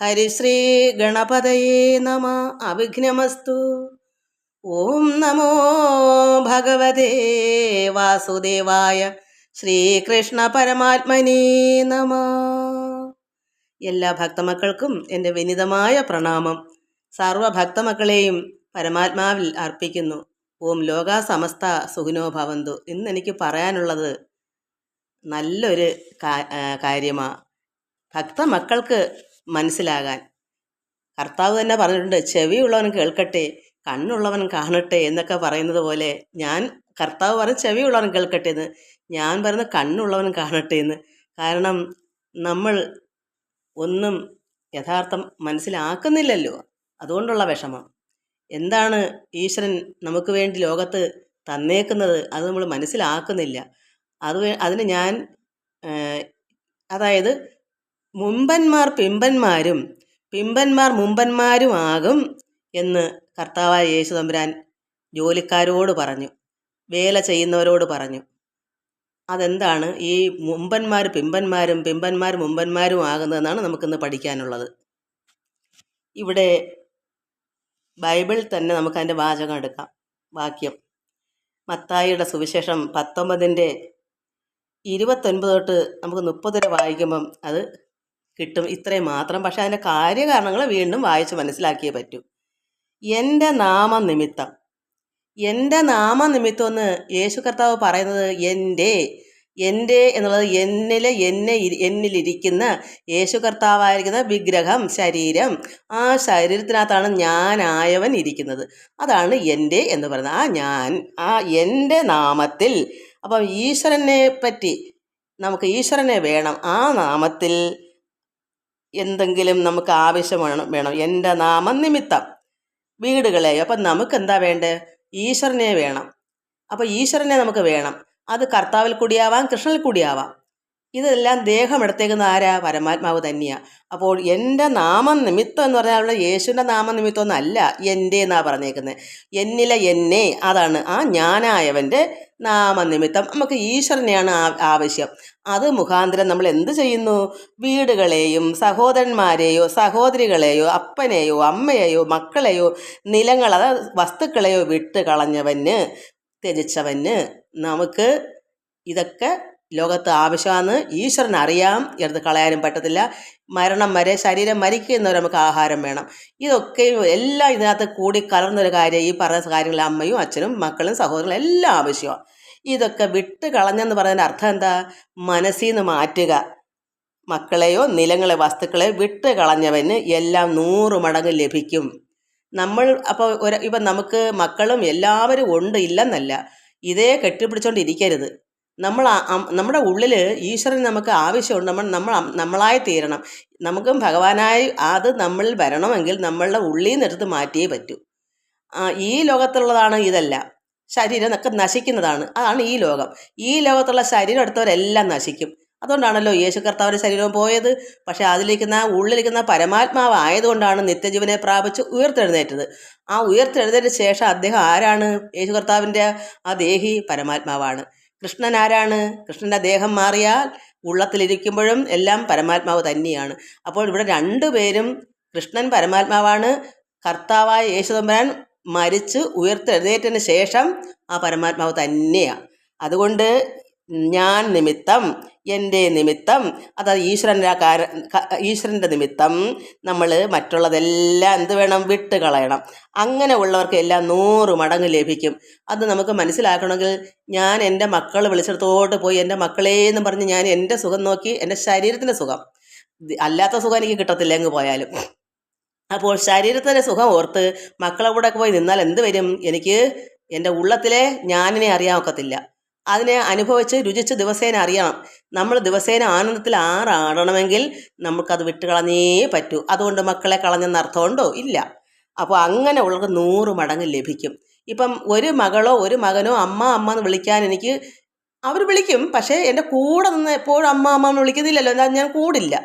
ഹരിശ്രീ ഗണപതയേ നമ. അവിഘ്നമസ്തു. ഓം നമോ ഭഗവതേ വാസുദേവായ. ശ്രീകൃഷ്ണ പരമാത്മനേ നമ. എല്ലാ ഭക്തമക്കൾക്കും എൻ്റെ വിനിതമായ പ്രണാമം. സർവഭക്തമക്കളെയും പരമാത്മാവിൽ അർപ്പിക്കുന്നു. ഓം ലോകാ സമസ്ത സുഖിനോ ഭവന്തു. ഇന്ന് എനിക്ക് പറയാനുള്ളത് നല്ലൊരു കാര്യമാണ്. ഭക്തമക്കൾക്ക് മനസ്സിലാകാൻ കർത്താവ് തന്നെ പറഞ്ഞിട്ടുണ്ട്, ചെവിയുള്ളവൻ കേൾക്കട്ടെ, കണ്ണുള്ളവൻ കാണട്ടെ എന്നൊക്കെ പറയുന്നത് പോലെ കർത്താവ് പറഞ്ഞ് ചെവിയുള്ളവൻ കേൾക്കട്ടെ എന്ന്, ഞാൻ പറയുന്നത് കണ്ണുള്ളവൻ കാണട്ടെ എന്ന്. കാരണം നമ്മൾ ഒന്നും യഥാർത്ഥം മനസ്സിലാക്കുന്നില്ലല്ലോ, അതുകൊണ്ടുള്ള വിഷമം. എന്താണ് ഈശ്വരൻ നമുക്ക് വേണ്ടി ലോകത്ത് തന്നേക്കുന്നത്, അത് നമ്മൾ മനസ്സിലാക്കുന്നില്ല. അതിന് ഞാൻ അതായത് മുമ്പന്മാർ പിമ്പന്മാരും പിമ്പന്മാർ മുമ്പന്മാരുമാകും എന്ന് കർത്താവായ യേശു തമ്പുരാൻ ജോലിക്കാരോട് പറഞ്ഞു, വേല ചെയ്യുന്നവരോട് പറഞ്ഞു. അതെന്താണ് ഈ മുമ്പന്മാർ പിമ്പന്മാരും പിമ്പന്മാർ മുമ്പന്മാരും ആകുന്നതെന്നാണ് നമുക്കിന്ന് പഠിക്കാനുള്ളത്. ഇവിടെ ബൈബിളിൽ തന്നെ നമുക്ക് അതിൻ്റെ വാചകം എടുക്കാം. വാക്യം മത്തായിയുടെ സുവിശേഷം 19:29 തൊട്ട് നമുക്ക് 30 വരെ വായിക്കുമ്പം അത് കിട്ടും. ഇത്രയും മാത്രം. പക്ഷെ അതിൻ്റെ കാര്യകാരണങ്ങൾ വീണ്ടും വായിച്ച് മനസ്സിലാക്കിയേ പറ്റൂ. എൻ്റെ നാമനിമിത്തം എന്ന് യേശു കർത്താവ് പറയുന്നത് എൻ്റെ എന്നുള്ളത് എന്നിലിരിക്കുന്ന യേശു കർത്താവായിരിക്കുന്ന വിഗ്രഹം, ശരീരം, ആ ശരീരത്തിനകത്താണ് ഞാനായവൻ ഇരിക്കുന്നത്. അതാണ് എൻ്റെ എന്ന് പറയുന്നത്. എൻ്റെ നാമത്തിൽ. അപ്പം ഈശ്വരനെ പറ്റി നമുക്ക് ഈശ്വരനെ വേണം. ആ നാമത്തിൽ എന്തെങ്കിലും നമുക്ക് ആവശ്യം വേണം. എൻ്റെ നാമനിമിത്തം വീടുകളെയോ. അപ്പം നമുക്ക് എന്താ വേണ്ടത്? ഈശ്വരനെ വേണം. അപ്പോൾ ഈശ്വരനെ നമുക്ക് വേണം. അത് കർത്താവിൽ കൂടിയാവാം, കൃഷ്ണനിൽ കൂടിയാവാം. ഇതെല്ലാം ദേഹം എടുത്തേക്കുന്ന ആരാ? പരമാത്മാവ് തന്നെയാണ്. അപ്പോൾ എൻ്റെ നാമനിമിത്തം എന്ന് പറഞ്ഞാൽ അവിടെ യേശുവിൻ്റെ നാമനിമിത്തം ഒന്നല്ല, എൻ്റെ എന്നാണ് പറഞ്ഞേക്കുന്നത്. എന്നിലെ എന്നെ, അതാണ് ആ ഞാനായവൻ്റെ നാമനിമിത്തം. നമുക്ക് ഈശ്വരനെയാണ് ആവശ്യം. അത് മുഖാന്തരം നമ്മൾ എന്ത് ചെയ്യുന്നു? വീടുകളെയും സഹോദരന്മാരെയോ സഹോദരികളെയോ അപ്പനെയോ അമ്മയെയോ മക്കളെയോ നിലങ്ങൾ, അതായത് വസ്തുക്കളെയോ വിട്ട് കളഞ്ഞവന്, ത്യജിച്ചവന് നമുക്ക് ഇതൊക്കെ ലോകത്ത് ആവശ്യമാണ്. ഈശ്വരൻ അറിയാം, എടുത്ത് കളയാനും പറ്റത്തില്ല. മരണം വരെ, ശരീരം മരിക്കുന്നവരെ നമുക്ക് ആഹാരം വേണം. ഇതൊക്കെ എല്ലാം ഇതിനകത്ത് കൂടി കലർന്നൊരു കാര്യം. ഈ പറഞ്ഞ കാര്യങ്ങൾ അമ്മയും അച്ഛനും മക്കളും സഹോദരങ്ങളും എല്ലാം ആവശ്യമാണ്. ഇതൊക്കെ വിട്ട് കളഞ്ഞെന്ന് പറയുന്നതിൻ്റെ അർത്ഥം എന്താ? മനസ്സിൽ നിന്ന് മാറ്റുക. മക്കളെയോ നിലങ്ങളെ വസ്തുക്കളെ വിട്ട് കളഞ്ഞവന് എല്ലാം 100 മടങ്ങ് ലഭിക്കും. ഇപ്പം നമുക്ക് മക്കളും എല്ലാവരും ഉണ്ട്, ഇല്ലെന്നല്ല. ഇതേ കെട്ടിപ്പിടിച്ചോണ്ടിരിക്കരുത്. നമ്മുടെ ഉള്ളിൽ ഈശ്വരൻ നമുക്ക് ആവശ്യമുണ്ട്. നമ്മളായി തീരണം. നമുക്കും ഭഗവാനായി അത് നമ്മളിൽ വരണമെങ്കിൽ നമ്മളുടെ ഉള്ളിൽ നിന്ന് എടുത്ത് മാറ്റിയേ പറ്റൂ. ഈ ലോകത്തുള്ളതാണ് ഇതെല്ലാം. ശരീരം ഒക്കെ നശിക്കുന്നതാണ്. അതാണ് ഈ ലോകം. ഈ ലോകത്തുള്ള ശരീരം എടുത്തവരെല്ലാം നശിക്കും. അതുകൊണ്ടാണല്ലോ യേശു കർത്താവിൻ്റെ ശരീരവും പോയത്. പക്ഷെ ഉള്ളിലിരിക്കുന്ന പരമാത്മാവ് ആയതുകൊണ്ടാണ് നിത്യജീവനെ പ്രാപിച്ച് ഉയർത്തെഴുന്നേറ്റത്. ആ ഉയർത്തെഴുന്നേറ്റ ശേഷം അദ്ദേഹം ആരാണ്? യേശു കർത്താവിൻ്റെ ആ ദേഹി പരമാത്മാവാണ്. കൃഷ്ണൻ ആരാണ്? കൃഷ്ണൻ്റെ ദേഹം മാറിയാൽ ഉള്ളത്തിലിരിക്കുമ്പോഴും എല്ലാം പരമാത്മാവ് തന്നെയാണ്. അപ്പോൾ ഇവിടെ രണ്ടുപേരും, കൃഷ്ണൻ പരമാത്മാവാണ്, കർത്താവായ യേശു തമ്പുരാൻ മരിച്ച് ഉയർത്തെഴുന്നേറ്റതിന് ശേഷം ആ പരമാത്മാവ് തന്നെയാണ്. അതുകൊണ്ട് ഞാൻ നിമിത്തം, എൻ്റെ നിമിത്തം, അതായത് ഈശ്വരൻ്റെ നിമിത്തം നമ്മൾ മറ്റുള്ളതെല്ലാം എന്ത് വേണം? വിട്ട് കളയണം. അങ്ങനെ ഉള്ളവർക്ക് എല്ലാം 100 മടങ്ങ് ലഭിക്കും. അത് നമുക്ക് മനസ്സിലാക്കണമെങ്കിൽ ഞാൻ എൻ്റെ മക്കൾ വിളിച്ചിടത്തോട്ട് പോയി എൻ്റെ മക്കളേന്ന് പറഞ്ഞ് ഞാൻ എൻ്റെ സുഖം നോക്കി, എൻ്റെ ശരീരത്തിൻ്റെ സുഖം, അല്ലാത്ത സുഖം എനിക്ക് കിട്ടത്തില്ല എങ്ങ് പോയാലും. അപ്പോൾ ശരീരത്തിൻ്റെ സുഖം ഓർത്ത് മക്കളെ കൂടെ പോയി നിന്നാൽ എന്ത് വരും? എനിക്ക് എൻ്റെ ഉള്ളത്തിലെ ഞാനിനെ അറിയാൻ ഒക്കത്തില്ല. അതിനെ അനുഭവിച്ച് രുചിച്ച് ദിവസേന അറിയണം. നമ്മൾ ദിവസേന ആനന്ദത്തിൽ ആറാടണമെങ്കിൽ നമുക്കത് വിട്ടുകളഞ്ഞേ പറ്റൂ. അതുകൊണ്ട് മക്കളെ കളഞ്ഞെന്ന് അർത്ഥമുണ്ടോ? ഇല്ല. അപ്പോൾ അങ്ങനെ ഉള്ളവർക്ക് 100 മടങ്ങ് ലഭിക്കും. ഇപ്പം ഒരു മകളോ ഒരു മകനോ അമ്മ എന്ന് വിളിക്കാൻ അവർ വിളിക്കും. പക്ഷേ എൻ്റെ കൂടെ നിന്ന് എപ്പോഴും അമ്മ എന്ന് വിളിക്കുന്നില്ലല്ലോ, എന്താ ഞാൻ കൂടില്ല.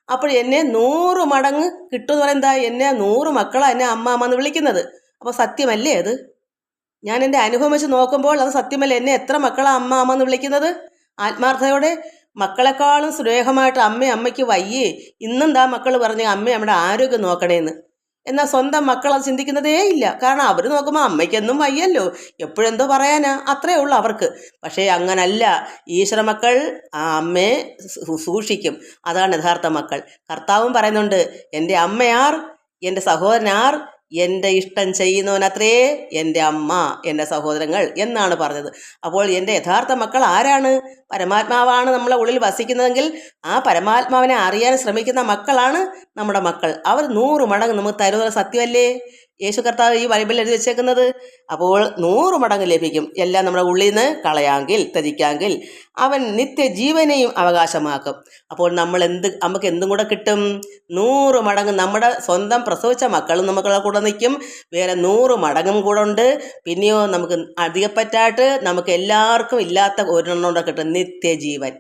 അപ്പോൾ എന്നെ 100 മടങ്ങ് കിട്ടുമെന്ന് പറയുന്നത് എന്നെ 100 മക്കളാണ് എന്നെ അമ്മ എന്ന് വിളിക്കുന്നത്. അപ്പോൾ സത്യമല്ലേ അത്? ഞാൻ എൻ്റെ അനുഭവം വെച്ച് നോക്കുമ്പോൾ അത് സത്യമല്ല. എന്നെ എത്ര മക്കളാണ് അമ്മ എന്ന് വിളിക്കുന്നത്? ആത്മാർത്ഥതയോടെ മക്കളെക്കാളും സ്നേഹമായിട്ട് അമ്മയ്ക്ക് വയ്യേ, ഇന്നും ദാ മക്കൾ പറഞ്ഞ് അമ്മ നമ്മുടെ ആരോഗ്യം നോക്കണേന്ന്. എന്നാൽ സ്വന്തം മക്കൾ അത് ചിന്തിക്കുന്നതേ ഇല്ല. കാരണം അവർ നോക്കുമ്പോൾ അമ്മയ്ക്കൊന്നും വയ്യല്ലോ, എപ്പോഴെന്തോ പറയാനാ, അത്രേ ഉള്ളൂ അവർക്ക്. പക്ഷേ അങ്ങനല്ല, ഈശ്വര മക്കൾ ആ അമ്മയെ സൂക്ഷിക്കും. അതാണ് യഥാർത്ഥ മക്കൾ. കർത്താവും പറയുന്നുണ്ട്, എൻ്റെ അമ്മയാർ, എൻ്റെ സഹോദരനാർ, എൻ്റെ ഇഷ്ടം ചെയ്യുന്നവനത്രേ എൻ്റെ അമ്മ, എൻ്റെ സഹോദരങ്ങൾ എന്നാണ് പറഞ്ഞത്. അപ്പോൾ എൻ്റെ യഥാർത്ഥ മക്കൾ ആരാണ്? പരമാത്മാവാണ് നമ്മളെ ഉള്ളിൽ വസിക്കുന്നതെങ്കിൽ ആ പരമാത്മാവിനെ അറിയാൻ ശ്രമിക്കുന്ന മക്കളാണ് നമ്മുടെ മക്കൾ. അവർ 100 മടങ്ങ് നമുക്ക് തരുന്നത് സത്യമല്ലേ യേശു കർത്താവ് ഈ ബൈബിളിൽ എഴുതി വെച്ചേക്കുന്നത്? അപ്പോൾ 100 മടങ്ങ് ലഭിക്കും. എല്ലാം നമ്മുടെ ഉള്ളിൽ നിന്ന് കളയാമെങ്കിൽ, ത്യജിക്കാമെങ്കിൽ അവൻ നിത്യജീവനെയും അവകാശമാക്കും. അപ്പോൾ നമുക്ക് എന്തും കൂടെ കിട്ടും? 100 മടങ്ങ്. നമ്മുടെ സ്വന്തം പ്രസവിച്ച മക്കളും നമുക്കുള്ള കൂടെ നിൽക്കും. വേറെ 100 മടങ്ങും കൂടെ ഉണ്ട്. പിന്നെയോ നമുക്ക് അധികപ്പറ്റായിട്ട് നമുക്ക് എല്ലാവർക്കും ഇല്ലാത്ത ഒരെണ്ണം കൂടെ കിട്ടും, നിത്യജീവൻ.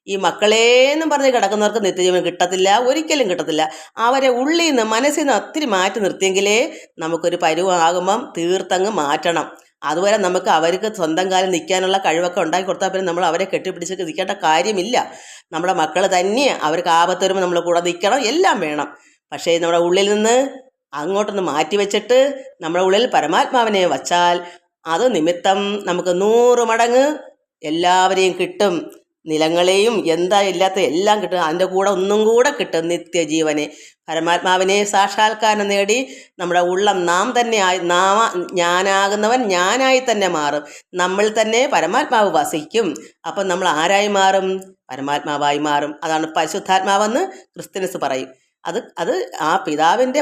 ഈ മക്കളേന്നും പറഞ്ഞ് കിടക്കുന്നവർക്ക് നിത്യജീവൻ കിട്ടത്തില്ല, ഒരിക്കലും കിട്ടത്തില്ല. അവരെ ഉള്ളിൽ നിന്ന് മനസ്സിൽ നിന്ന് ഒത്തിരി മാറ്റി നിർത്തിയെങ്കിലേ നമുക്കൊരു പരുവമാകുമ്പം തീർത്തങ്ങ് മാറ്റണം. അതുവരെ നമുക്ക് അവർക്ക് സ്വന്തം കാലം നിൽക്കാനുള്ള കഴിവൊക്കെ ഉണ്ടാക്കി കൊടുത്താൽ പിന്നെ നമ്മൾ അവരെ കെട്ടിപ്പിടിച്ച് നിൽക്കേണ്ട കാര്യമില്ല. നമ്മുടെ മക്കൾ തന്നെ അവർക്ക് ആപത്ത് വരുമ്പോൾ നമ്മൾ കൂടെ നിൽക്കണം, എല്ലാം വേണം. പക്ഷേ നമ്മുടെ ഉള്ളിൽ നിന്ന് അങ്ങോട്ടൊന്ന് മാറ്റി വെച്ചിട്ട് നമ്മുടെ ഉള്ളിൽ പരമാത്മാവിനെ വച്ചാൽ അത് നിമിത്തം നമുക്ക് 100 മടങ്ങ് എല്ലാവരെയും കിട്ടും. നിലങ്ങളെയും എന്താ ഇല്ലാത്ത എല്ലാം കിട്ടും. അതിൻ്റെ കൂടെ ഒന്നും കൂടെ കിട്ടും, നിത്യജീവനെ. പരമാത്മാവിനെ സാക്ഷാത്കാരം നേടി നമ്മുടെ ഉള്ളം നാം തന്നെ ഞാനാകുന്നവൻ ഞാനായി തന്നെ മാറും. നമ്മൾ തന്നെ പരമാത്മാവ് വസിക്കും. അപ്പം നമ്മൾ ആരായി മാറും? പരമാത്മാവായി മാറും. അതാണ് പരിശുദ്ധാത്മാവെന്ന് ക്രിസ്ത്യൻസ് പറയും. അത് ആ പിതാവിൻ്റെ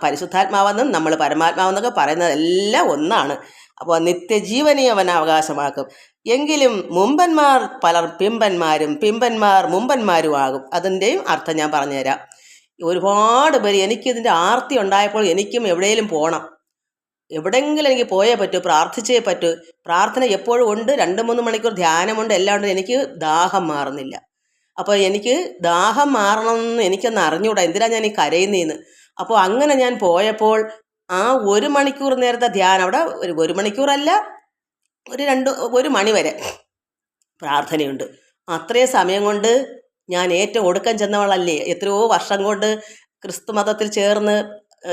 പരിശുദ്ധാത്മാവെന്നും നമ്മൾ പരമാത്മാവെന്നൊക്കെ പറയുന്നതെല്ലാം ഒന്നാണ്. അപ്പോൾ നിത്യജീവനെ അവൻ അവകാശമാക്കും. എങ്കിലും മുമ്പന്മാർ പലർ പിമ്പന്മാരും, പിമ്പന്മാർ മുമ്പന്മാരും ആകും. അതിൻ്റെയും അർത്ഥം ഞാൻ പറഞ്ഞുതരാം. ഒരുപാട് പേര് എനിക്കിതിൻ്റെ ആർത്തി ഉണ്ടായപ്പോൾ എനിക്കും എവിടെയെങ്കിലും പോകണം, എവിടെയെങ്കിലും എനിക്ക് പോയേ പറ്റൂ, പ്രാർത്ഥിച്ചേ പറ്റൂ. പ്രാർത്ഥന എപ്പോഴും ഉണ്ട്, 2-3 മണിക്കൂർ ധ്യാനമുണ്ട്, എല്ലാം ഉണ്ട്. എനിക്ക് ദാഹം മാറുന്നില്ല. അപ്പോൾ എനിക്ക് ദാഹം മാറണമെന്ന് എനിക്കൊന്ന് അറിഞ്ഞുകൂടാ, എന്തിനാ ഞാൻ ഈ കരയുന്നതെന്ന്. അപ്പോൾ അങ്ങനെ ഞാൻ പോയപ്പോൾ ആ 1 മണിക്കൂർ നേരത്തെ ധ്യാനം, അവിടെ 1 മണിക്കൂറല്ല, 1 മണി വരെ പ്രാർത്ഥനയുണ്ട്. അത്രയും സമയം കൊണ്ട് ഞാൻ ഏറ്റവും ഒടുക്കം ചെന്നവളല്ലേ. എത്രയോ വർഷം കൊണ്ട് ക്രിസ്തു മതത്തിൽ ചേർന്ന്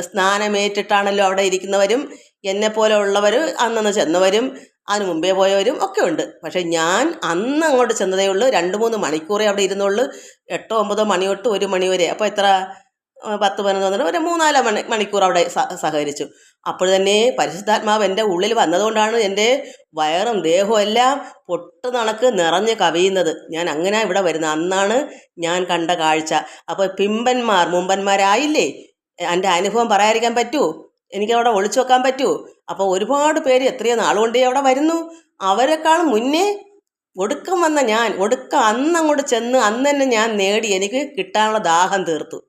സ്നാനമേറ്റിട്ടാണല്ലോ അവിടെ ഇരിക്കുന്നവരും എന്നെപ്പോലെ ഉള്ളവർ, അന്നന്ന് ചെന്നവരും അതിന് മുമ്പേ പോയവരും ഒക്കെ ഉണ്ട്. പക്ഷേ ഞാൻ അന്ന് അങ്ങോട്ട് ചെന്നതേ ഉള്ളൂ. 2-3 മണിക്കൂറേ അവിടെ ഇരുന്നുള്ളൂ. 8-9 മണി തൊട്ട് 1 മണി വരെ. അപ്പോൾ എത്ര 10-11 ഒരു 3-4 മണിക്കൂർ അവിടെ സഹകരിച്ചു. അപ്പോൾ തന്നെ പരിശുദ്ധാത്മാവ് എൻ്റെ ഉള്ളിൽ വന്നതുകൊണ്ടാണ് എൻ്റെ വയറും ദേഹവും എല്ലാം പൊട്ടുനണക്ക് നിറഞ്ഞ് കവിയുന്നത്. ഞാൻ അങ്ങനെ ഇവിടെ വരുന്നത്. അന്നാണ് ഞാൻ കണ്ട കാഴ്ച. അപ്പോൾ പിമ്പന്മാർ മുമ്പന്മാരായില്ലേ. എൻ്റെ അനുഭവം പറയാതിരിക്കാൻ പറ്റുമോ? എനിക്കവിടെ ഒളിച്ചു വെക്കാൻ പറ്റുമോ? അപ്പോൾ ഒരുപാട് പേര് എത്രയോ നാളുകൊണ്ടേ അവിടെ വരുന്നു. അവരെക്കാൾ മുന്നേ ഒടുക്കം വന്ന ഞാൻ, അന്നങ്ങോട്ട് ചെന്ന് അന്ന് തന്നെ ഞാൻ നേടി, എനിക്ക് കിട്ടാനുള്ള ദാഹം തീർത്തു.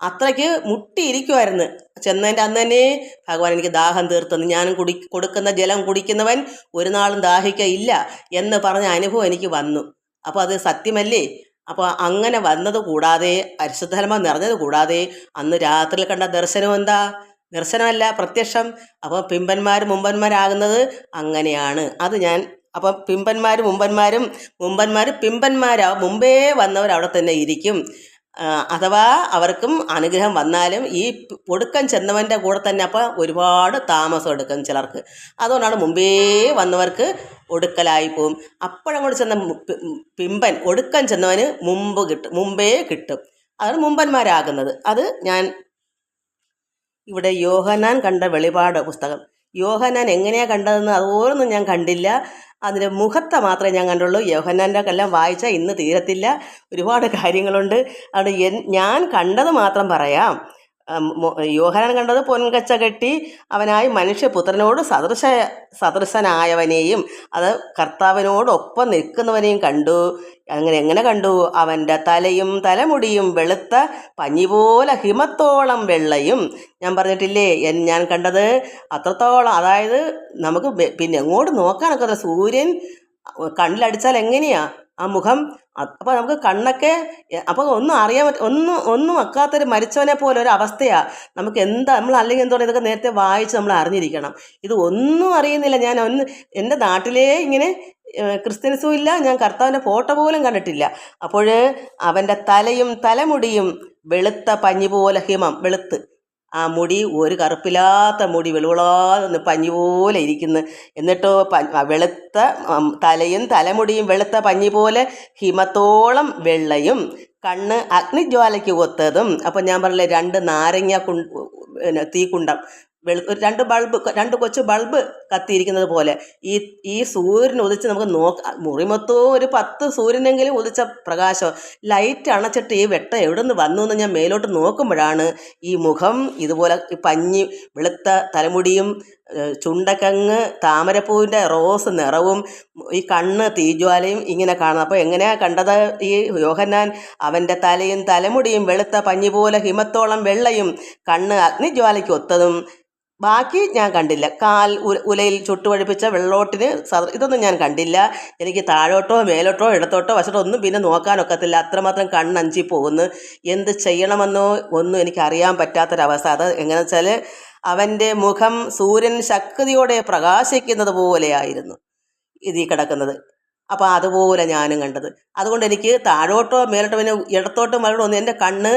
അത്രയ്ക്ക് മുട്ടിയിരിക്കുമായിരുന്നു. ചെന്നതിൻ്റെ അന്ന് തന്നെ ഭഗവാൻ എനിക്ക് ദാഹം തീർത്തെന്ന്. ഞാൻ കൊടുക്കുന്ന ജലം കുടിക്കുന്നവൻ ഒരു നാളും ദാഹിക്കയില്ല എന്ന് പറഞ്ഞ അനുഭവം എനിക്ക് വന്നു. അപ്പോൾ അത് സത്യമല്ലേ? അപ്പോൾ അങ്ങനെ വന്നത് കൂടാതെ, പരിശുദ്ധാത്മാവ് നിറഞ്ഞത് കൂടാതെ, അന്ന് രാത്രിയിൽ കണ്ട ദർശനം എന്താ? ദർശനമല്ല, പ്രത്യക്ഷം. അപ്പോൾ പിമ്പന്മാരും മുമ്പന്മാരാകുന്നത് അങ്ങനെയാണ്. അത് ഞാൻ അപ്പം പിമ്പന്മാരും പിമ്പന്മാരാവും. മുമ്പേ വന്നവർ അവിടെ തന്നെ ഇരിക്കും. അഥവാ അവർക്കും അനുഗ്രഹം വന്നാലും ഈ ഒടുക്കം ചെന്നവൻ്റെ കൂടെ തന്നെ അപ്പോൾ ഒരുപാട് താമസം എടുക്കും ചിലർക്ക്. അതുകൊണ്ടാണ് മുമ്പേ വന്നവർക്ക് ഒടുക്കലായി പോവും. അപ്പോഴങ്ങോട്ട് ചെന്ന പിമ്പൻ, ഒടുക്കം ചെന്നവന് മുമ്പേ കിട്ടും. അതാണ് മുമ്പന്മാരാകുന്നത്. അത് ഞാൻ ഇവിടെ യോഹന്നാൻ കണ്ട വെളിപാട് പുസ്തകം. യോഹന്നാൻ എങ്ങനെയാണ് കണ്ടതെന്ന് അതുപോലൊന്നും ഞാൻ കണ്ടില്ല. അതിൻ്റെ മുഖത്തെ മാത്രമേ ഞാൻ കണ്ടുള്ളൂ. യോഹന്നാൻ്റെ എല്ലാം വായിച്ചാൽ ഇന്ന് തീരത്തില്ല, ഒരുപാട് കാര്യങ്ങളുണ്ട്. അതുകൊണ്ട് ഞാൻ കണ്ടത് മാത്രം പറയാം. യോഹന്നാൻ കണ്ടത് പൊൻകച്ച കെട്ടി അവനായി മനുഷ്യപുത്രനോട് സദൃശനായവനെയും അത് കർത്താവിനോടൊപ്പം നിൽക്കുന്നവനെയും കണ്ടു. എങ്ങനെ കണ്ടു? അവൻ്റെ തലയും തലമുടിയും വെളുത്ത പഞ്ഞി പോലെ ഹിമത്തോളം വെള്ളയും. ഞാൻ പറഞ്ഞിട്ടില്ലേ, ഞാൻ കണ്ടത് അത്രത്തോളം. അതായത് നമുക്ക് പിന്നെ എങ്ങോട്ട് നോക്കാനൊക്കെ, സൂര്യൻ കണ്ണിലടിച്ചാൽ എങ്ങനെയാ ആ മുഖം. അപ്പോൾ നമുക്ക് കണ്ണൊക്കെ അപ്പോൾ ഒന്നും അറിയാൻ ഒന്നും വെക്കാത്തൊരു മരിച്ചവനെ പോലെ ഒരു അവസ്ഥയാണ് നമുക്ക്. നമ്മൾ അല്ലെങ്കിൽ എന്തോ ഇതൊക്കെ നേരത്തെ വായിച്ച് നമ്മൾ അറിഞ്ഞിരിക്കണം. ഇത് ഒന്നും അറിയുന്നില്ല. ഞാൻ എൻ്റെ നാട്ടിലേ ഇങ്ങനെ ക്രിസ്ത്യൻസും ഇല്ല, ഞാൻ കർത്താവിൻ്റെ ഫോട്ടോ പോലും കണ്ടിട്ടില്ല. അപ്പോൾ അവൻ്റെ തലയും തലമുടിയും വെളുത്ത പഞ്ഞി പോലെ ഹിമം വെളുത്ത്, ആ മുടി ഒരു കറുപ്പില്ലാത്ത മുടി വെളുവിളാന്ന് പഞ്ഞി പോലെ ഇരിക്കുന്നു. എന്നിട്ടോ വെളുത്ത തലയും തലമുടിയും വെളുത്ത പഞ്ഞി പോലെ ഹിമത്തോളം വെള്ളയും, കണ്ണ് അഗ്നിജ്വാലയ്ക്ക് ഒത്തതും. അപ്പം ഞാൻ പറഞ്ഞില്ലേ, 2 നാരങ്ങ തീക്കുണ്ടം രണ്ട് കൊച്ചു ബൾബ് കത്തിയിരിക്കുന്നത് പോലെ ഈ സൂര്യൻ ഉദിച്ച് നമുക്ക് മുറി മൊത്തവും ഒരു 10 സൂര്യനെങ്കിലും ഉദിച്ച പ്രകാശം. ലൈറ്റ് അണച്ചിട്ട് ഈ വെട്ടം എവിടെ നിന്ന് വന്നു എന്ന് ഞാൻ മേലോട്ട് നോക്കുമ്പോഴാണ് ഈ മുഖം ഇതുപോലെ പഞ്ഞി വെളുത്ത തലമുടിയും ചുണ്ടക്കങ്ങ് താമരപ്പൂവിൻ്റെ റോസ് നിറവും ഈ കണ്ണ് തീജ്വാലയും ഇങ്ങനെ കാണുന്നത്. അപ്പോൾ എങ്ങനെയാണ് കണ്ടത് ഈ യോഹന്നാൻ? അവൻ്റെ തലയും തലമുടിയും വെളുത്ത പഞ്ഞി പോലെ ഹിമത്തോളം വെള്ളയും, കണ്ണ് അഗ്നിജ്വാലയ്ക്ക് ഒത്തതും. ബാക്കി ഞാൻ കണ്ടില്ല. ഉലയിൽ ചുട്ടുപഴിപ്പിച്ച വെള്ളോട്ടിന് ഇതൊന്നും ഞാൻ കണ്ടില്ല. എനിക്ക് താഴോട്ടോ മേലോട്ടോ ഇടത്തോട്ടോ വശത്തോ ഒന്നും പിന്നെ നോക്കാനൊക്കത്തില്ല. അത്രമാത്രം കണ്ണഞ്ചി പോകുന്നു. എന്ത് ചെയ്യണമെന്നോ ഒന്നും എനിക്ക് അറിയാൻ പറ്റാത്തൊരവസ്ഥ. അത് എങ്ങനെയാണെന്ന് വെച്ചാൽ, അവൻ്റെ മുഖം സൂര്യൻ ശക്തിയോടെ പ്രകാശിക്കുന്നത് പോലെയായിരുന്നു ഇതിൽ കിടക്കുന്നത്. അപ്പോൾ അതുപോലെ ഞാനും കണ്ടത്. അതുകൊണ്ട് എനിക്ക് താഴോട്ടോ മേലോട്ടോ പിന്നെ ഇടത്തോട്ടോ മലയോട്ടോ ഒന്നും, എൻ്റെ കണ്ണ്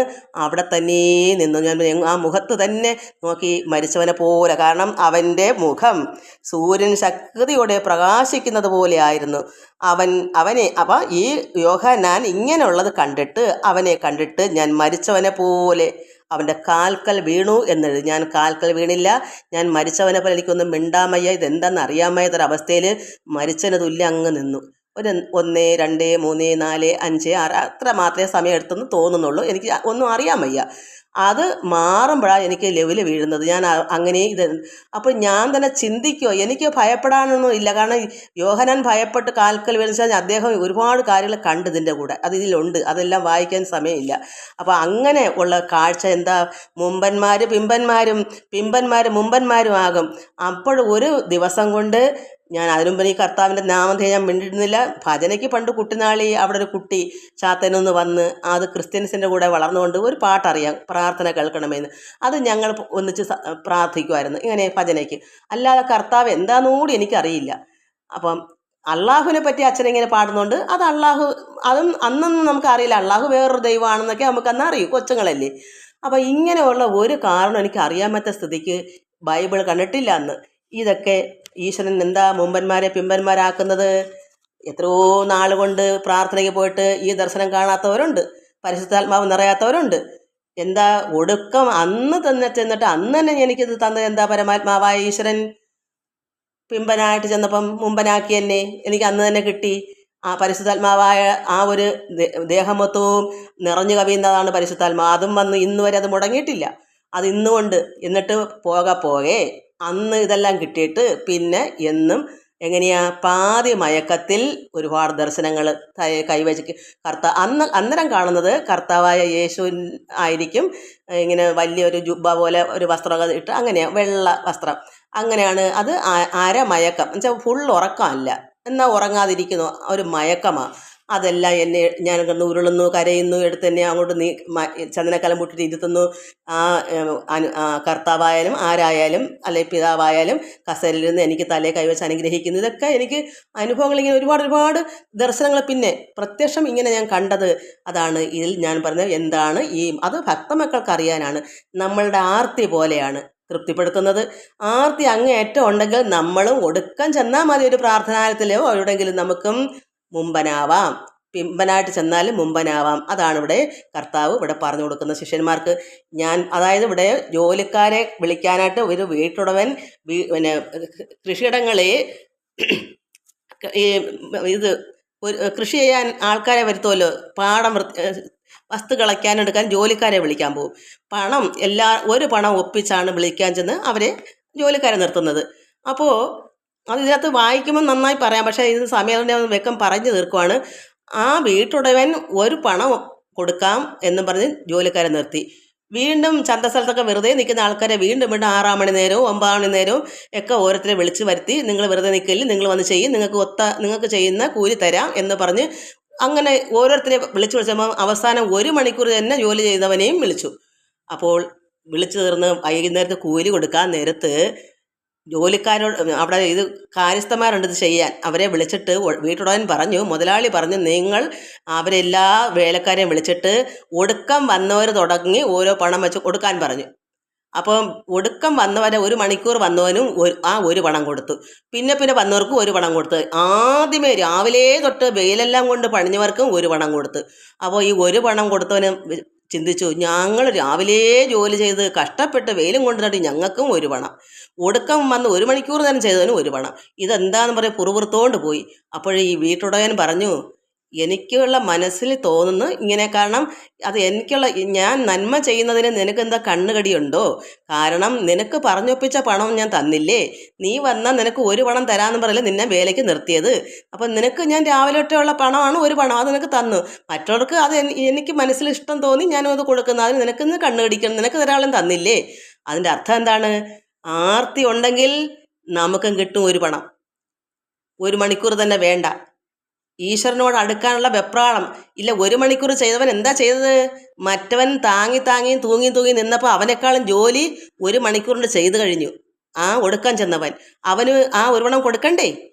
അവിടെ തന്നെ നിന്നു. ഞാൻ ആ മുഖത്ത് തന്നെ നോക്കി മരിച്ചവനെ പോലെ. കാരണം അവൻ്റെ മുഖം സൂര്യൻ ശക്തിയോടെ പ്രകാശിക്കുന്നത് പോലെ ആയിരുന്നു. അപ്പം ഈ യോഹന്നാൻ ഇങ്ങനെയുള്ളത് കണ്ടിട്ട്, അവനെ കണ്ടിട്ട് ഞാൻ മരിച്ചവനെ പോലെ അവൻ്റെ കാൽക്കൽ വീണു എന്നെഴുതി. ഞാൻ കാൽക്കൽ വീണില്ല, ഞാൻ മരിച്ചവനെ പോലെ എനിക്കൊന്നും മിണ്ടാമയ്യ, ഇതെന്താണെന്ന് അറിയാൻ വയ്യാത്തൊരവസ്ഥയിൽ മരിച്ചതിന് തുല്യം അങ്ങ് നിന്നു. ഒരു 1, 2, 3, 4, 5, 6 അത്ര മാത്രമേ സമയം എടുത്തെന്ന് തോന്നുന്നുള്ളൂ. എനിക്ക് ഒന്നും അറിയാൻ വയ്യ. അത് മാറുമ്പോഴാണ് എനിക്ക് ലെവല് വീഴുന്നത്. ഞാൻ അങ്ങനെ അപ്പോൾ ഞാൻ തന്നെ ചിന്തിക്കുമോ, എനിക്ക് ഭയപ്പെടാനൊന്നും ഇല്ല. കാരണം യോഹന്നാൻ ഭയപ്പെട്ട് കാൽക്കൽ വീഴ്ചാൽ അദ്ദേഹം ഒരുപാട് കാര്യങ്ങൾ കണ്ട് ഇതിൻ്റെ കൂടെ, അത് ഇതിലുണ്ട്. അതെല്ലാം വായിക്കാൻ സമയമില്ല. അപ്പോൾ അങ്ങനെ ഉള്ള കാഴ്ച എന്താ, മുമ്പന്മാർ പിമ്പന്മാരും പിമ്പന്മാർ മുമ്പന്മാരും ആകും. അപ്പോൾ ഒരു ദിവസം കൊണ്ട് ഞാൻ അതിനുമ്പ് ഈ കർത്താവിൻ്റെ നാമത്തെ ഞാൻ മിണ്ടിയിരുന്നില്ല. ഭജനയ്ക്ക് പണ്ട് കുട്ടിനാളി അവിടെ ഒരു കുട്ടി ചാത്തനൊന്ന് വന്ന്, അത് ക്രിസ്ത്യൻസിൻ്റെ കൂടെ വളർന്നുകൊണ്ട് ഒരു പാട്ടറിയാം, പ്രാർത്ഥന കേൾക്കണമെന്ന്. അത് ഞങ്ങൾ ഒന്നിച്ച് പ്രാർത്ഥിക്കുമായിരുന്നു ഇങ്ങനെ ഭജനയ്ക്ക്. അല്ലാതെ കർത്താവ് എന്താണെന്നുകൂടി എനിക്കറിയില്ല. അപ്പം അള്ളാഹുവിനെ പറ്റി അച്ഛനിങ്ങനെ പാടുന്നുണ്ട്. അത് അള്ളാഹു, അതും അന്നൊന്നും നമുക്കറിയില്ല. അള്ളാഹു വേറൊരു ദൈവമാണെന്നൊക്കെ നമുക്കന്ന് അറിയും, കൊച്ചുങ്ങളല്ലേ. അപ്പം ഇങ്ങനെയുള്ള ഒരു കാരണം എനിക്ക് അറിയാൻ പറ്റാത്ത സ്ഥിതിക്ക് ബൈബിൾ കണ്ടിട്ടില്ല അന്ന്. ഇതൊക്കെ ഈശ്വരൻ എന്താ മുമ്പന്മാരെ പിമ്പന്മാരാക്കുന്നത്? എത്രയോ നാൾ കൊണ്ട് പ്രാർത്ഥനയ്ക്ക് പോയിട്ട് ഈ ദർശനം കാണാത്തവരുണ്ട്, പരിശുദ്ധാത്മാവ് നിറയാത്തവരുണ്ട്. എന്താ ഒടുക്കം അന്ന് തന്നെ ചെന്നിട്ട് അന്ന് തന്നെ എനിക്കിത് തന്നത് എന്താ? പരമാത്മാവായ ഈശ്വരൻ പിമ്പനായിട്ട് ചെന്നപ്പം മുമ്പനാക്കി എന്നെ എനിക്ക് അന്ന് തന്നെ കിട്ടി. ആ പരിശുദ്ധാത്മാവായ ആ ഒരു ദേഹമൊത്തവും നിറഞ്ഞു കവിയുന്നതാണ് പരിശുദ്ധാത്മാവ്. അതും വന്ന് ഇന്ന് വരെ അത് മുടങ്ങിയിട്ടില്ല. അത് ഇന്നുകൊണ്ട്. എന്നിട്ട് പോകെ അന്ന് ഇതെല്ലാം കിട്ടിയിട്ട് പിന്നെ എന്നും എങ്ങനെയാ പാതി മയക്കത്തിൽ ഒരുപാട് ദർശനങ്ങൾ കൈവച്ച് അന്നേരം കാണുന്നത് കർത്താവായ യേശു ആയിരിക്കും. ഇങ്ങനെ വലിയൊരു ജുബ്ബ പോലെ ഒരു വസ്ത്രം ഇട്ട്, അങ്ങനെയാണ് വെള്ള വസ്ത്രം. അങ്ങനെയാണ് അത്. അരമയക്കം എന്നുവെച്ചാൽ ഫുൾ ഉറക്കമല്ല, എന്നാൽ ഉറങ്ങാതിരിക്കുന്നു, ഒരു മയക്കമാണ്. അതെല്ലാം എന്നെ ഞാൻ കണ്ട് ഉരുളുന്നു, കരയുന്നു, എടുത്ത് തന്നെ അങ്ങോട്ട് ചന്ദനക്കലം പൊട്ടിട്ട് ഇരുത്തുന്നു. കർത്താവായാലും ആരായാലും അല്ലെങ്കിൽ പിതാവായാലും കസേരയിൽ നിന്ന് എനിക്ക് തലയെ കൈവച്ച് അനുഗ്രഹിക്കുന്നു. ഇതൊക്കെ എനിക്ക് അനുഭവങ്ങൾ, ഇങ്ങനെ ഒരുപാട് ദർശനങ്ങൾ. പിന്നെ പ്രത്യക്ഷം ഇങ്ങനെ ഞാൻ കണ്ടത് അതാണ്. ഇതിൽ ഞാൻ പറഞ്ഞത് എന്താണ് അത് ഭക്തമക്കൾക്ക് അറിയാനാണ്. നമ്മളുടെ ആർത്തി പോലെയാണ് തൃപ്തിപ്പെടുത്തുന്നത്. ആർത്തി അങ്ങേയറ്റം ഉണ്ടെങ്കിൽ നമ്മളും ഒടുക്കം ചെന്നാൽ മതി. ഒരു പ്രാർത്ഥനാലയത്തിലോ എവിടെയെങ്കിലും നമുക്കും മുമ്പനാവാം, പിമ്പനായിട്ട് ചെന്നാലും മുമ്പനാവാം. അതാണ് ഇവിടെ കർത്താവ് ഇവിടെ പറഞ്ഞു കൊടുക്കുന്ന ശിഷ്യന്മാർക്ക്. അതായത് ഇവിടെ ജോലിക്കാരെ വിളിക്കാനായിട്ട് ഒരു വീട്ടുടവൻ പിന്നെ കൃഷിയിടങ്ങളെ കൃഷി ചെയ്യാൻ ആൾക്കാരെ വരുത്തുമല്ലോ, പാടം വസ്തു കളയ്ക്കാനെടുക്കാൻ ജോലിക്കാരെ വിളിക്കാൻ പോകും. ഒരു പണം ഒപ്പിച്ചാണ് വിളിക്കാൻ ചെന്ന് അവരെ ജോലിക്കാരെ നിർത്തുന്നത്. അപ്പോൾ അത് ഇതിനകത്ത് വായിക്കുമ്പോൾ നന്നായി പറയാം, പക്ഷേ ഇത് സമയം വെക്കം പറഞ്ഞു തീർക്കുവാണ്. ആ വീട്ടുടവൻ ഒരു പണം കൊടുക്കാം എന്നും പറഞ്ഞ് ജോലിക്കാരെ നിർത്തി. വീണ്ടും ചന്തസ്ഥലത്തൊക്കെ വെറുതെ നിൽക്കുന്ന ആൾക്കാരെ വീണ്ടും 6 മണി നേരവും 9 മണി നേരവും ഒക്കെ ഓരോരുത്തരെ വിളിച്ച് വരുത്തി, നിങ്ങൾ വെറുതെ നിൽക്കില്ല, നിങ്ങൾ വന്ന് ചെയ്യും, നിങ്ങൾക്ക് ചെയ്യുന്ന കൂലി തരാം എന്ന് പറഞ്ഞ് അങ്ങനെ ഓരോരുത്തരെ വിളിച്ചപ്പോൾ അവസാനം 1 മണിക്കൂർ തന്നെ ജോലി ചെയ്തവനെയും വിളിച്ചു. അപ്പോൾ വിളിച്ചു തീർന്ന് വൈകുന്നേരത്തെ കൂലി കൊടുക്കാൻ നേരത്ത് ജോലിക്കാരോട് അവിടെ ഇത് കാര്യസ്ഥന്മാരുണ്ട് ഇത് ചെയ്യാൻ. അവരെ വിളിച്ചിട്ട് വീട്ടുടമൻ പറഞ്ഞു, മുതലാളി പറഞ്ഞു, നിങ്ങൾ അവരെല്ലാ വേലക്കാരെയും വിളിച്ചിട്ട് ഒടുക്കം വന്നവർ തുടങ്ങി ഓരോ പണം വെച്ച് കൊടുക്കാൻ പറഞ്ഞു. അപ്പം ഒടുക്കം വന്നവരെ 1 മണിക്കൂർ വന്നവനും ഒരു പണം കൊടുത്തു. പിന്നെ വന്നവർക്കും 1 പണം കൊടുത്ത്. ആദ്യമേ രാവിലെ തൊട്ട് വെയിലെല്ലാം കൊണ്ട് പണിഞ്ഞവർക്കും 1 പണം കൊടുത്ത്. അപ്പോൾ ഈ 1 പണം കൊടുത്തവന് ചിന്തിച്ചു, ഞങ്ങൾ രാവിലെ ജോലി ചെയ്ത് കഷ്ടപ്പെട്ട് വെയിലും കൊണ്ട് നട്ട് ഞങ്ങൾക്കും 1 പണം, ഒടുക്കം വന്ന് 1 മണിക്കൂർ നേരം ചെയ്തവനും 1 പണം. ഇതെന്താന്ന് പറയും പുറപുറത്തോണ്ട് പോയി. അപ്പോഴീ വീട്ടുടയൻ പറഞ്ഞു, എനിക്കുള്ള മനസ്സിൽ തോന്നുന്നു ഇങ്ങനെ, കാരണം അത് എനിക്കുള്ള ഞാൻ നന്മ ചെയ്യുന്നതിന് നിനക്കെന്താ കണ്ണുകടിയുണ്ടോ? കാരണം നിനക്ക് പറഞ്ഞൊപ്പിച്ച പണം ഞാൻ തന്നില്ലേ? നീ വന്നാൽ നിനക്ക് 1 പണം തരാമെന്ന് പറയല്ലേ നിന്നെ വേലയ്ക്ക് നിർത്തിയത്. അപ്പം നിനക്ക് ഞാൻ രാവിലെ തൊട്ടുള്ള പണമാണ് 1 പണം, അത് നിനക്ക് തന്നു. മറ്റവർക്ക് അത് എനിക്ക് മനസ്സിൽ ഇഷ്ടം തോന്നി ഞാനത് കൊടുക്കുന്നു, അതിന് നിനക്കിന്ന് കണ്ണുകടിക്കണം, നിനക്ക് ധാരാളം തന്നില്ലേ? അതിൻ്റെ അർത്ഥം എന്താണ്? ആർത്തി ഉണ്ടെങ്കിൽ നമുക്കും കിട്ടും 1 പണം. 1 മണിക്കൂർ തന്നെ വേണ്ട. ഈശ്വരനോട് അടുക്കാനുള്ള വെപ്രാളം ഇല്ല. 1 മണിക്കൂർ ചെയ്തവൻ എന്താ ചെയ്തത്? മറ്റവൻ താങ്ങി തൂങ്ങി നിന്നപ്പോൾ അവനേക്കാളും ജോലി 1 മണിക്കൂറിന് ചെയ്തു കഴിഞ്ഞു. ഒടുക്കാൻ ചെന്നവൻ അവന് 1 പണം കൊടുക്കണ്ടേ?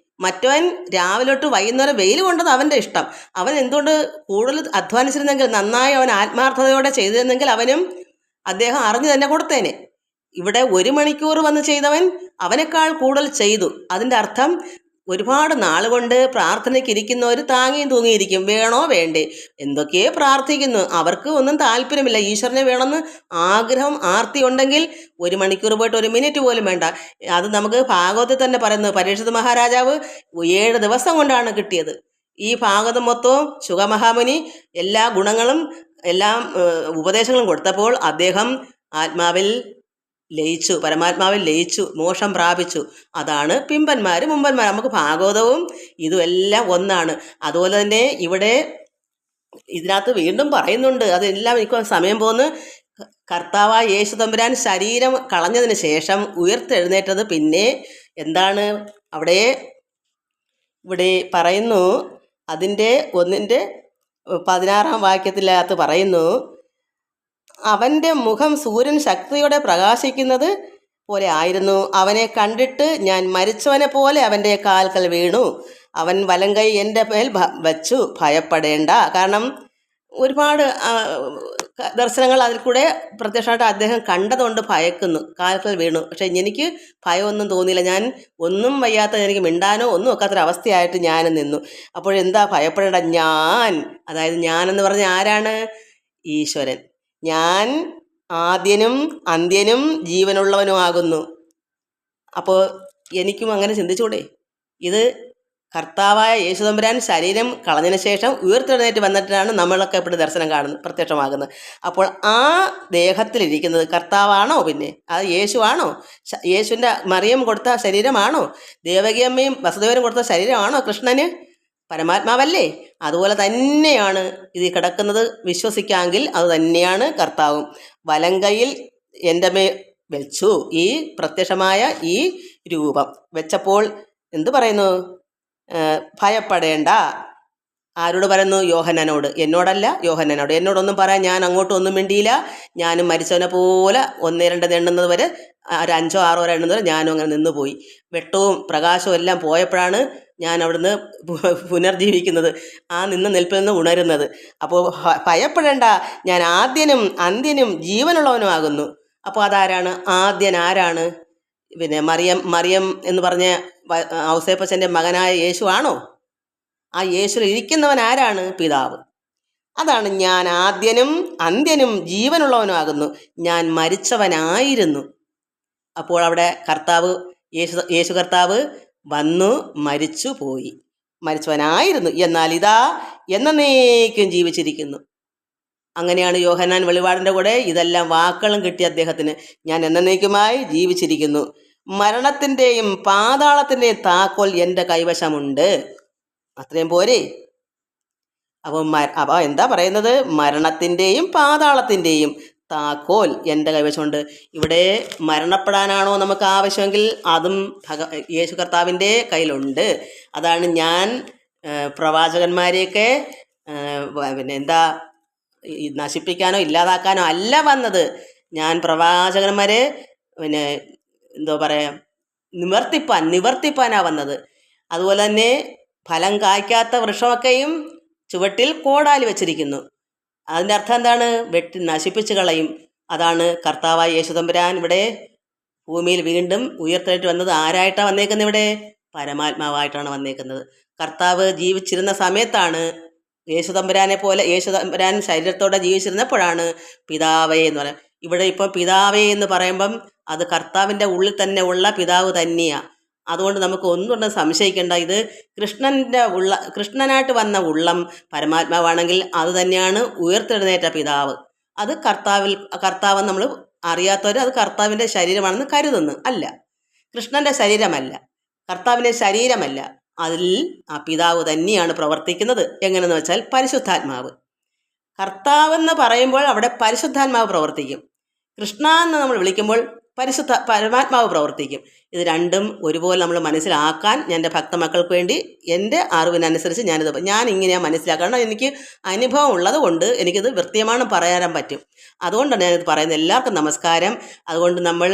മറ്റവൻ രാവിലെ തൊട്ട് വൈകുന്നേരം വെയിൽ കൊണ്ടത് അവൻ്റെ ഇഷ്ടം. അവൻ എന്തുകൊണ്ട് കൂടുതൽ അധ്വാനിച്ചിരുന്നെങ്കിൽ, നന്നായി അവൻ ആത്മാർത്ഥതയോടെ ചെയ്തിരുന്നെങ്കിൽ അദ്ദേഹം അറിഞ്ഞു തന്നെ കൊടുത്തേനെ. ഇവിടെ 1 മണിക്കൂർ വന്ന് ചെയ്തവൻ അവനേക്കാൾ കൂടുതൽ ചെയ്തു. അതിൻ്റെ അർത്ഥം ഒരുപാട് നാളുകൊണ്ട് പ്രാർത്ഥനയ്ക്ക് ഇരിക്കുന്നവർ താങ്ങിയും തൂങ്ങിയിരിക്കും. വേണോ വേണ്ടേ എന്തൊക്കെയോ പ്രാർത്ഥിക്കുന്നു, അവർക്ക് ഒന്നും താല്പര്യമില്ല. ഈശ്വരനെ വേണമെന്ന് ആഗ്രഹം ആർത്തി ഉണ്ടെങ്കിൽ 1 മണിക്കൂർ പോയിട്ട് 1 മിനിറ്റ് പോലും വേണ്ട. അത് നമുക്ക് ഭാഗവതത്തിൽ തന്നെ പറയുന്നു. പരീക്ഷിത് മഹാരാജാവ് 7 ദിവസം കൊണ്ടാണ് കിട്ടിയത്. ഈ ഭാഗവതം മൊത്തവും ശുഗമഹാമുനി എല്ലാ ഗുണങ്ങളും എല്ലാം ഉപദേശങ്ങളും കൊടുത്തപ്പോൾ അദ്ദേഹം ആത്മാവിൽ ലയിച്ചു, പരമാത്മാവിൽ ലയിച്ചു, മോക്ഷം പ്രാപിച്ചു. അതാണ് പിമ്പന്മാർ മുമ്പന്മാർ. നമുക്ക് ഭാഗവതവും ഇതുമെല്ലാം ഒന്നാണ്. അതുപോലെ തന്നെ ഇവിടെ ഇതിനകത്ത് വീണ്ടും പറയുന്നുണ്ട്, അതെല്ലാം എനിക്ക് സമയം പോന്ന്. കർത്താവായ യേശു തമ്പുരാൻ ശരീരം കളഞ്ഞതിന് ശേഷം ഉയർത്തെഴുന്നേറ്റത് പിന്നെ എന്താണ് ഇവിടെ പറയുന്നു. അതിൻ്റെ 1:16 വാക്യത്തിനകത്ത് പറയുന്നു, അവൻ്റെ മുഖം സൂര്യൻ ശക്തിയോടെ പ്രകാശിക്കുന്നത് പോലെ ആയിരുന്നു. അവനെ കണ്ടിട്ട് ഞാൻ മരിച്ചവനെ പോലെ അവൻ്റെ കാൽക്കൽ വീണു. അവൻ വലങ്കൈ എൻ്റെ മേൽ വച്ചു, ഭയപ്പെടേണ്ട. കാരണം ഒരുപാട് ദർശനങ്ങൾ അതിൽ കൂടെ പ്രത്യക്ഷമായിട്ട് അദ്ദേഹം കണ്ടതുകൊണ്ട് ഭയക്കുന്നു, കാൽക്കൽ വീണു. പക്ഷെ എനിക്ക് ഭയമൊന്നും തോന്നിയില്ല. ഞാൻ ഒന്നും വയ്യാത്ത, എനിക്ക് മിണ്ടാനോ ഒന്നും ഒക്കാത്തൊരവസ്ഥയായിട്ട് ഞാൻ നിന്നു. അപ്പോഴെന്താ ഭയപ്പെടേണ്ട? അതായത് ഞാനെന്ന് പറഞ്ഞ ആരാണ്? ഈശ്വരൻ. ഞാൻ ആദ്യനും അന്ത്യനും ജീവനുള്ളവനുമാകുന്നു. അപ്പോൾ എനിക്കും അങ്ങനെ ചിന്തിച്ചൂടെ? ഇത് കർത്താവായ യേശു തമ്പുരാൻ ശരീരം കളഞ്ഞതിന് ശേഷം ഉയർത്തെഴുന്നേറ്റ് വന്നിട്ടാണ് നമ്മളൊക്കെ ഇവിടെ ദർശനം കാണുന്നത്, പ്രത്യക്ഷമാകുന്നത്. അപ്പോൾ ആ ദേഹത്തിലിരിക്കുന്നത് കർത്താവാണോ? പിന്നെ അത് യേശുവാണോ? യേശുവിൻ്റെ മറിയം കൊടുത്ത ശരീരമാണോ? ദേവകിയമ്മയും വസുദേവനും കൊടുത്ത ശരീരമാണോ കൃഷ്ണന്? പരമാത്മാവല്ലേ? അതുപോലെ തന്നെയാണ് ഇത് കിടക്കുന്നത്. വിശ്വസിക്കാമെങ്കിൽ അത് തന്നെയാണ് കർത്താവും. വലങ്കയിൽ എൻ്റെ മേൽ വെച്ചു. ഈ പ്രത്യക്ഷമായ ഈ രൂപം വെച്ചപ്പോൾ എന്തു പറയുന്നു? ഭയപ്പെടേണ്ട. ആരോട് പറയുന്നു? യോഹന്നാനോട്. എന്നോടല്ല, യോഹന്നാനോട്. എന്നോടൊന്നും പറയാൻ ഞാൻ അങ്ങോട്ടും ഒന്നും മിണ്ടിയില്ല. ഞാനും മരിച്ചവനെ പോലെ 1, 2 എണ്ണുന്നത് വരെ, 5, 6 വരെ എണ്ണുന്നത് വരെ ഞാനും അങ്ങനെ നിന്നുപോയി. വെട്ടവും പ്രകാശവും എല്ലാം പോയപ്പോഴാണ് ഞാൻ അവിടുന്ന് പുനർജീവിക്കുന്നത്, നിന്ന നിൽപ്പിൽ നിന്ന് ഉണരുന്നത്. അപ്പോൾ ഭയപ്പെടേണ്ട, ഞാൻ ആദ്യനും അന്ത്യനും ജീവനുള്ളവനുമാകുന്നു. അപ്പോൾ അതാരാണ്? ആദ്യൻ ആരാണ്? പിന്നെ മറിയം എന്ന് പറഞ്ഞ ഔസേപ്പച്ചൻ്റെ മകനായ യേശു ആണോ? ആ യേശുവിൽ ഇരിക്കുന്നവൻ ആരാണ്? പിതാവ്. അതാണ് ഞാൻ ആദ്യനും അന്ത്യനും ജീവനുള്ളവനുമാകുന്നു. ഞാൻ മരിച്ചവനായിരുന്നു. അപ്പോൾ അവിടെ യേശു കർത്താവ് വന്നു മരിച്ചു പോയി. മരിച്ചവനായിരുന്നു, എന്നാൽ ഇതാ എന്നേക്കും ജീവിച്ചിരിക്കുന്നു. അങ്ങനെയാണ് യോഹന്നാൻ വെളിപാടിൻ്റെ കൂടെ ഇതെല്ലാം വാക്കുകളും കിട്ടിയ അദ്ദേഹത്തിന്. ഞാൻ എന്നേക്കുമായി ജീവിച്ചിരിക്കുന്നു. മരണത്തിൻ്റെയും പാതാളത്തിൻ്റെയും താക്കോൽ എൻ്റെ കൈവശമുണ്ട്. അത്രയും പോരെ? അപ്പോൾ എന്താ പറയുന്നത്? മരണത്തിൻ്റെയും പാതാളത്തിൻ്റെയും താക്കോൽ എൻ്റെ കൈവശമുണ്ട്. ഇവിടെ മരണപ്പെടാനാണോ നമുക്ക് ആവശ്യമെങ്കിൽ അതും യേശു കർത്താവിൻ്റെ കയ്യിലുണ്ട്. അതാണ് ഞാൻ പ്രവാചകന്മാരെയൊക്കെ നശിപ്പിക്കാനോ ഇല്ലാതാക്കാനോ അല്ല വന്നത്. ഞാൻ പ്രവാചകന്മാരെ നിവർത്തിപ്പാനാ വന്നത്. അതുപോലെ തന്നെ ഫലം കായ്ക്കാത്ത വൃക്ഷമൊക്കെയും ചുവട്ടിൽ കോടാലി വച്ചിരിക്കുന്നു. അതിൻ്റെ അർത്ഥം എന്താണ്? വെട്ടി നശിപ്പിച്ച് കളയും. അതാണ് കർത്താവായ യേശുതമ്പുരാൻ ഇവിടെ ഭൂമിയിൽ വീണ്ടും ഉയർത്തെഴുന്നേറ്റ് വന്നത്. ആരായിട്ടാണ് വന്നേക്കുന്നത്? ഇവിടെ പരമാത്മാവായിട്ടാണ് വന്നേക്കുന്നത്. കർത്താവ് ജീവിച്ചിരുന്ന സമയത്താണ് യേശുതമ്പുരാൻ ശരീരത്തോടെ ജീവിച്ചിരുന്നപ്പോഴാണ് പിതാവേ എന്ന് പറയുന്നത്. ഇവിടെ ഇപ്പം പിതാവേ എന്ന് പറയുമ്പം അത് കർത്താവിൻ്റെ ഉള്ളിൽ തന്നെ ഉള്ള പിതാവ് തന്നെയാണ്. അതുകൊണ്ട് നമുക്ക് ഒന്നുകൊണ്ടും സംശയിക്കേണ്ട. ഇത് കൃഷ്ണനായിട്ട് വന്ന ഉള്ളം പരമാത്മാവാണെങ്കിൽ അത് തന്നെയാണ് ഉയർത്തെഴുന്നേറ്റ പിതാവ്. അത് കർത്താവ് നമ്മൾ അറിയാത്തവർ അത് കർത്താവിൻ്റെ ശരീരമാണെന്ന് കരുതുന്നു. അല്ല, കൃഷ്ണൻ്റെ ശരീരമല്ല, കർത്താവിൻ്റെ ശരീരമല്ല. അതിൽ ആ പിതാവ് തന്നെയാണ് പ്രവർത്തിക്കുന്നത്. എങ്ങനെയെന്ന് വെച്ചാൽ പരിശുദ്ധാത്മാവ്. കർത്താവെന്ന് പറയുമ്പോൾ അവിടെ പരിശുദ്ധാത്മാവ് പ്രവർത്തിക്കും. കൃഷ്ണ എന്ന് നമ്മൾ വിളിക്കുമ്പോൾ പരമാത്മാവ് പ്രവർത്തിക്കും. ഇത് രണ്ടും ഒരുപോലെ നമ്മൾ മനസ്സിലാക്കാൻ എൻ്റെ ഭക്തമക്കൾക്ക് വേണ്ടി എൻ്റെ അറിവിനനുസരിച്ച് ഞാൻ ഇങ്ങനെയാണ് മനസ്സിലാക്കുക. കാരണം എനിക്ക് അനുഭവം ഉള്ളത് കൊണ്ട് എനിക്കിത് വൃത്തിയമാണ് പറയാൻ പറ്റും. അതുകൊണ്ടാണ് ഞാനിത് പറയുന്നത്. എല്ലാവർക്കും നമസ്കാരം. അതുകൊണ്ട് നമ്മൾ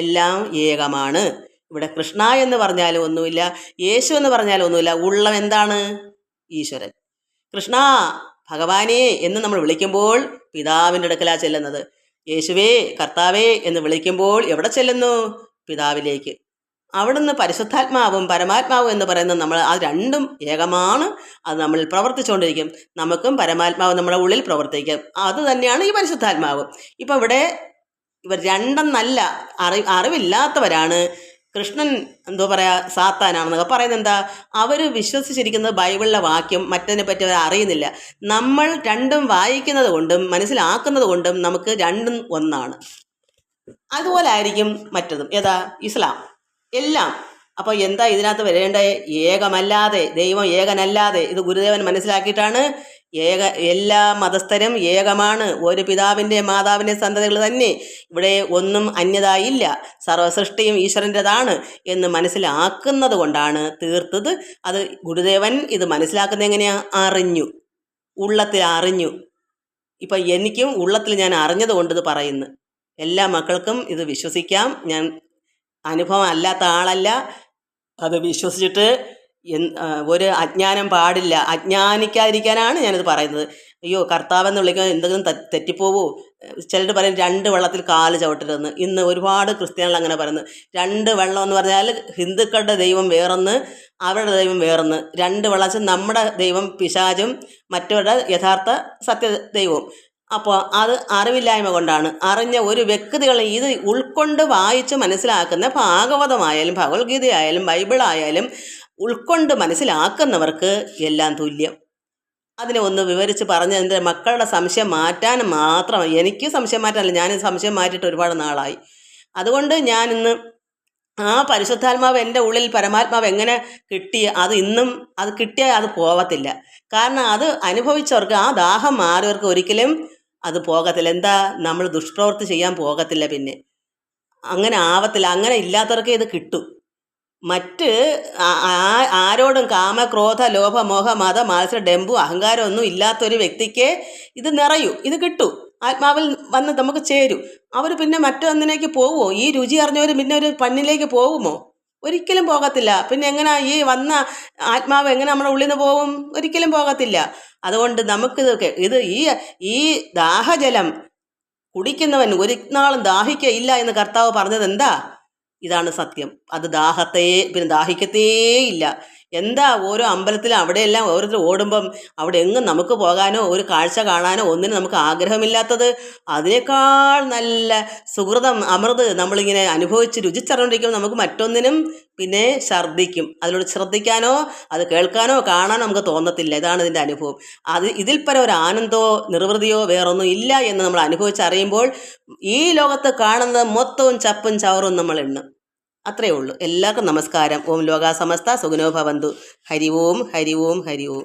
എല്ലാം ഏകമാണ്. ഇവിടെ കൃഷ്ണ എന്ന് പറഞ്ഞാലും ഒന്നുമില്ല, യേശു എന്ന് പറഞ്ഞാലും ഒന്നുമില്ല. ഉള്ളം എന്താണ്? ഈശ്വരൻ. കൃഷ്ണ, ഭഗവാനേ എന്ന് നമ്മൾ വിളിക്കുമ്പോൾ പിതാവിൻ്റെ അടുക്കലാണ് ചെല്ലുന്നത്. യേശുവേ, കർത്താവേ എന്ന് വിളിക്കുമ്പോൾ എവിടെ ചെല്ലുന്നു? പിതാവിലേക്ക്. അവിടുന്ന് പരിശുദ്ധാത്മാവും പരമാത്മാവും എന്ന് പറയുന്നത് നമ്മൾ അത് രണ്ടും ഏകമാണ്. അത് നമ്മളിൽ പ്രവർത്തിച്ചുകൊണ്ടിരിക്കും. നമുക്കും പരമാത്മാവ് നമ്മുടെ ഉള്ളിൽ പ്രവർത്തിക്കും. അത് തന്നെയാണ് ഈ പരിശുദ്ധാത്മാവ്. ഇപ്പം ഇവിടെ ഇവർ രണ്ടെന്നല്ല, അറിവില്ലാത്തവരാണ്. കൃഷ്ണൻ സാത്താനാണെന്നൊക്കെ പറയുന്നത് എന്താ? അവർ വിശ്വസിച്ചിരിക്കുന്നത് ബൈബിളിലെ വാക്യം, മറ്റതിനെ പറ്റി അവർ അറിയുന്നില്ല. നമ്മൾ രണ്ടും വായിക്കുന്നത് കൊണ്ടും മനസ്സിലാക്കുന്നത് കൊണ്ടും നമുക്ക് രണ്ടും ഒന്നാണ്. അതുപോലെ ആയിരിക്കും മറ്റതും. ഏതാ? ഇസ്ലാം. എല്ലാം. അപ്പോൾ എന്താ ഇതിനകത്ത് വരേണ്ട? ഏകമല്ലാതെ, ദൈവം ഏകനല്ലാതെ. ഇത് ഗുരുദേവൻ മനസ്സിലാക്കിയിട്ടാണ് എല്ലാ മതസ്ഥരും ഏകമാണ്, ഒരു പിതാവിൻ്റെ മാതാവിൻ്റെ സന്തതികൾ തന്നെ, ഇവിടെ ഒന്നും അന്യതായില്ല, സർവസൃഷ്ടിയും ഈശ്വരൻ്റെതാണ് എന്ന് മനസ്സിലാക്കുന്നത് കൊണ്ടാണ് തീർത്തത്. അത് ഗുരുദേവൻ ഇത് മനസ്സിലാക്കുന്നത് എങ്ങനെയാ? ഉള്ളത്തിൽ അറിഞ്ഞു. ഇപ്പം എനിക്കും ഉള്ളത്തിൽ ഞാൻ അറിഞ്ഞത് കൊണ്ട് ഇത് പറയുന്നു. എല്ലാ മക്കൾക്കും ഇത് വിശ്വസിക്കാം. ഞാൻ അനുഭവം അല്ലാത്ത ആളല്ല. അത് വിശ്വസിച്ചിട്ട് ഒരു അജ്ഞാനം പാടില്ല. അജ്ഞാനിക്കാതിരിക്കാനാണ് ഞാനിത് പറയുന്നത്. അയ്യോ, കർത്താവെന്ന് വിളിക്കാൻ എന്തെങ്കിലും തെറ്റിപ്പോവോ? ചിലർ പറയും 2 വെള്ളത്തിൽ കാല് ചവിട്ടരുതെന്ന്. ഇന്ന് ഒരുപാട് ക്രിസ്ത്യാനികൾ അങ്ങനെ പറയുന്നത്. 2 വെള്ളം എന്ന് പറഞ്ഞാൽ ഹിന്ദുക്കളുടെ ദൈവം വേറൊന്ന്, അവരുടെ ദൈവം വേറൊന്ന്. 2 വെള്ളം നമ്മുടെ ദൈവം പിശാചും മറ്റവരുടെ യഥാർത്ഥ സത്യ ദൈവവും. അപ്പോൾ അത് അറിവില്ലായ്മ കൊണ്ടാണ്. അറിഞ്ഞ ഒരു വ്യക്തികൾ ഇത് ഉൾക്കൊണ്ട് വായിച്ച് മനസ്സിലാക്കുന്ന ഭാഗവതമായാലും ഭഗവത്ഗീതയായാലും ബൈബിളായാലും ഉൾക്കൊണ്ട് മനസ്സിലാക്കുന്നവർക്ക് എല്ലാം തുല്യം. അതിനെ ഒന്ന് വിവരിച്ച് പറഞ്ഞ് എൻ്റെ മക്കളുടെ സംശയം മാറ്റാൻ മാത്രം. എനിക്ക് സംശയം മാറ്റാനല്ല, ഞാൻ സംശയം മാറ്റിയിട്ട് ഒരുപാട് നാളായി. അതുകൊണ്ട് ഞാനിന്ന് ആ പരിശുദ്ധാത്മാവ് എൻ്റെ ഉള്ളിൽ പരമാത്മാവ് എങ്ങനെ കിട്ടി, അത് ഇന്നും അത് കിട്ടിയാൽ അത് പോകത്തില്ല. കാരണം അത് അനുഭവിച്ചവർക്ക്, ആ ദാഹം മാറിയവർക്ക് ഒരിക്കലും അത് പോകത്തില്ല. എന്താ? നമ്മൾ ദുഷ്പ്രവൃത്തി ചെയ്യാൻ പോകത്തില്ല. പിന്നെ അങ്ങനെ ആവത്തില്ല. അങ്ങനെ ഇല്ലാത്തവർക്ക് ഇത് കിട്ടും. മറ്റ് ആരോടും കാമക്രോധ ലോഭ മോഹ മത മാത്സര ഡംബു അഹങ്കാരം ഒന്നും ഇല്ലാത്തൊരു വ്യക്തിക്ക് ഇത് നിറയൂ, ഇത് കിട്ടൂ, ആത്മാവിൽ വന്ന് നമുക്ക് ചേരും. അവർ പിന്നെ മറ്റൊന്നിലേക്ക് പോവുമോ? ഈ രുചി അറിഞ്ഞവർ പിന്നെ ഒരു പന്നിലേക്ക് പോകുമോ? ഒരിക്കലും പോകത്തില്ല. പിന്നെ എങ്ങനെ ഈ വന്ന ആത്മാവ് എങ്ങനെ നമ്മുടെ ഉള്ളിൽ നിന്ന് പോകും? ഒരിക്കലും പോകത്തില്ല. അതുകൊണ്ട് നമുക്കിതൊക്കെ ഈ ദാഹജലം കുടിക്കുന്നവൻ ഒരു നാളും ദാഹിക്കയില്ല എന്ന് കർത്താവ് പറഞ്ഞത് എന്താ? ഇതാണ് സത്യം. അത് പിന്നെ ദാഹിക്കത്തേയില്ല. എന്താ ഓരോ അമ്പലത്തിലും അവിടെയെല്ലാം ഓരോരുത്തർ ഓടുമ്പം അവിടെ എങ്ങും നമുക്ക് പോകാനോ ഒരു കാഴ്ച കാണാനോ ഒന്നിനും നമുക്ക് ആഗ്രഹമില്ലാത്തത്? അതിനേക്കാൾ നല്ല സുഹൃതം അമൃത് നമ്മളിങ്ങനെ അനുഭവിച്ച് രുചിച്ചറിഞ്ഞിരിക്കുമ്പോൾ നമുക്ക് മറ്റൊന്നിനും പിന്നെ ഛർദ്ദിക്കും. അതിനോട് ശ്രദ്ധിക്കാനോ അത് കേൾക്കാനോ കാണാനോ നമുക്ക് തോന്നത്തില്ല. ഇതാണ് ഇതിൻ്റെ അനുഭവം. ഇതിൽ പരം ഒരു ആനന്ദമോ നിർവൃതിയോ വേറൊന്നും ഇല്ല എന്ന് നമ്മൾ അനുഭവിച്ചറിയുമ്പോൾ ഈ ലോകത്ത് കാണുന്നത് മൊത്തവും ചപ്പും ചവറും നമ്മൾ എണ്ണും. അത്രയേ ഉള്ളൂ. എല്ലാവർക്കും നമസ്കാരം. ഓം ലോകാ സമസ്ത സുഖിനോ ഭവന്തു. ഹരി ഓം, ഹരി ഓം, ഹരി ഓം.